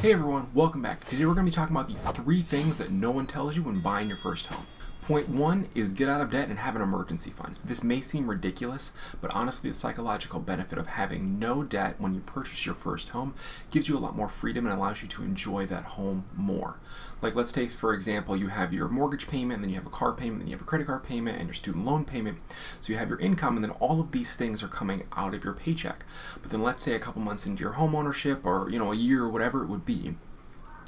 Hey everyone, welcome back. Today we're going to be talking about the 3 things that no one tells you when buying your first home. Point 1 is get out of debt and have an emergency fund. This may seem ridiculous, but honestly the psychological benefit of having no debt when you purchase your first home gives you a lot more freedom and allows you to enjoy that home more. Like let's take for example, you have your mortgage payment, and then you have a car payment, then you have a credit card payment, and your student loan payment. So you have your income, and then all of these things are coming out of your paycheck. But then let's say a couple months into your home ownership, or a year or whatever it would be,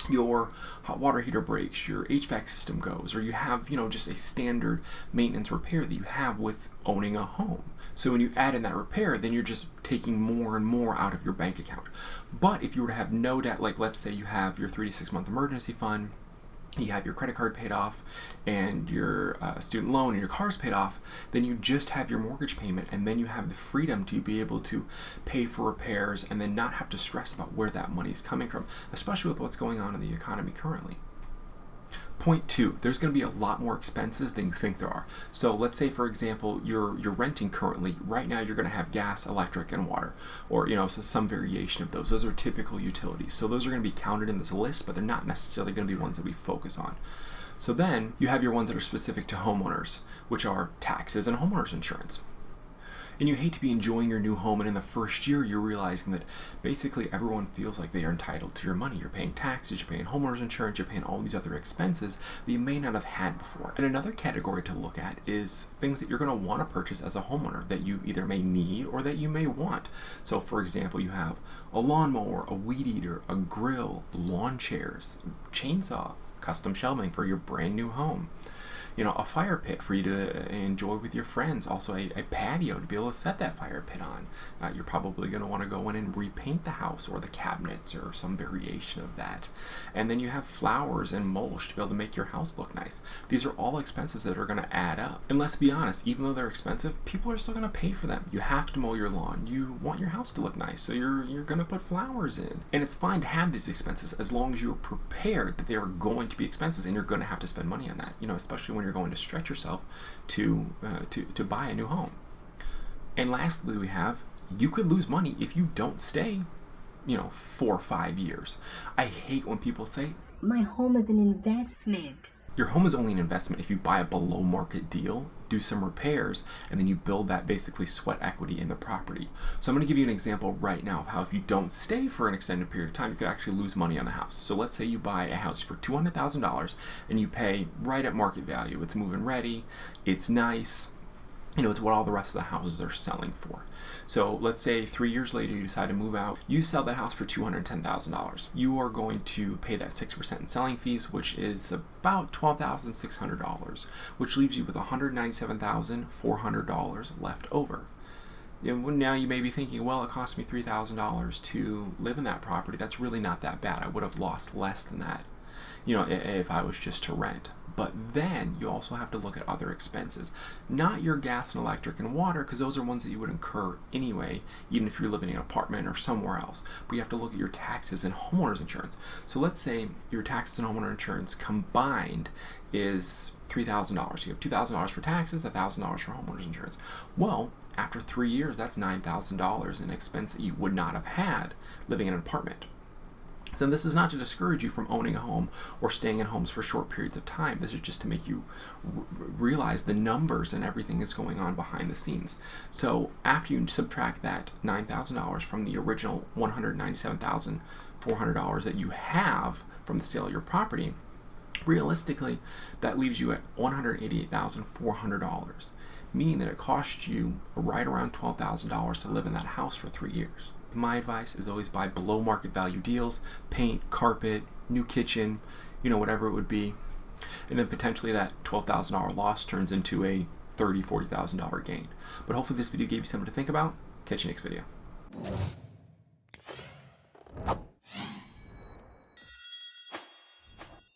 your hot water heater breaks, your HVAC system goes, or you have, just a standard maintenance repair that you have with owning a home. So when you add in that repair, then you're just taking more and more out of your bank account. But if you were to have no debt, like let's say you have your 3 to 6 month emergency fund, you have your credit card paid off, and your student loan and your car's paid off, then you just have your mortgage payment, and then you have the freedom to be able to pay for repairs and then not have to stress about where that money is coming from, especially with what's going on in the economy currently. Point 2, there's going to be a lot more expenses than you think there are. So let's say, for example, you're renting currently. Right now you're going to have gas, electric, and water, or so some variation of those. Those are typical utilities. So those are going to be counted in this list, but they're not necessarily going to be ones that we focus on. So then you have your ones that are specific to homeowners, which are taxes and homeowners insurance. And you hate to be enjoying your new home, and in the first year you're realizing that basically everyone feels like they are entitled to your money. You're paying taxes, you're paying homeowners insurance, you're paying all these other expenses that you may not have had before. And another category to look at is things that you're going to want to purchase as a homeowner that you either may need or that you may want. So for example, you have a lawnmower, a weed eater, a grill, lawn chairs, chainsaw, custom shelving for your brand new home. A fire pit for you to enjoy with your friends. Also a patio to be able to set that fire pit on. You're probably going to want to go in and repaint the house or the cabinets or some variation of that. And then you have flowers and mulch to be able to make your house look nice. These are all expenses that are going to add up. And let's be honest, even though they're expensive, people are still going to pay for them. You have to mow your lawn. You want your house to look nice, so you're going to put flowers in. And it's fine to have these expenses as long as you're prepared that they are going to be expenses and you're going to have to spend money on that. Especially when you're going to stretch yourself to buy a new home. And lastly, we have, you could lose money if you don't stay 4 or 5 years. I hate when people say, my home is an investment. Your home is only an investment if you buy a below market deal, do some repairs, and then you build that basically sweat equity in the property. So I'm going to give you an example right now of how if you don't stay for an extended period of time, you could actually lose money on the house. So let's say you buy a house for $200,000 and you pay right at market value. It's move-in ready, it's nice, it's what all the rest of the houses are selling for. So let's say 3 years later you decide to move out, you sell that house for $210,000. You are going to pay that 6% in selling fees, which is about $12,600, which leaves you with $197,400 left over. Now you may be thinking, well, it cost me $3,000 to live in that property. That's really not that bad. I would have lost less than that, if I was just to rent. But then you also have to look at other expenses, not your gas and electric and water, because those are ones that you would incur anyway, even if you're living in an apartment or somewhere else. But you have to look at your taxes and homeowners insurance. So let's say your taxes and homeowner insurance combined is $3,000. You have $2,000 for taxes, $1,000 for homeowners insurance. Well, after 3 years, that's $9,000 in expense that you would not have had living in an apartment. Then this is not to discourage you from owning a home or staying in homes for short periods of time. This is just to make you realize the numbers and everything is going on behind the scenes. So after you subtract that $9,000 from the original $197,400 that you have from the sale of your property, realistically, that leaves you at $188,400, meaning that it costs you right around $12,000 to live in that house for 3 years. My advice is always buy below market value deals, paint, carpet, new kitchen, whatever it would be. And then potentially that $12,000 loss turns into a $30,000, $40,000 gain. But hopefully this video gave you something to think about. Catch you next video.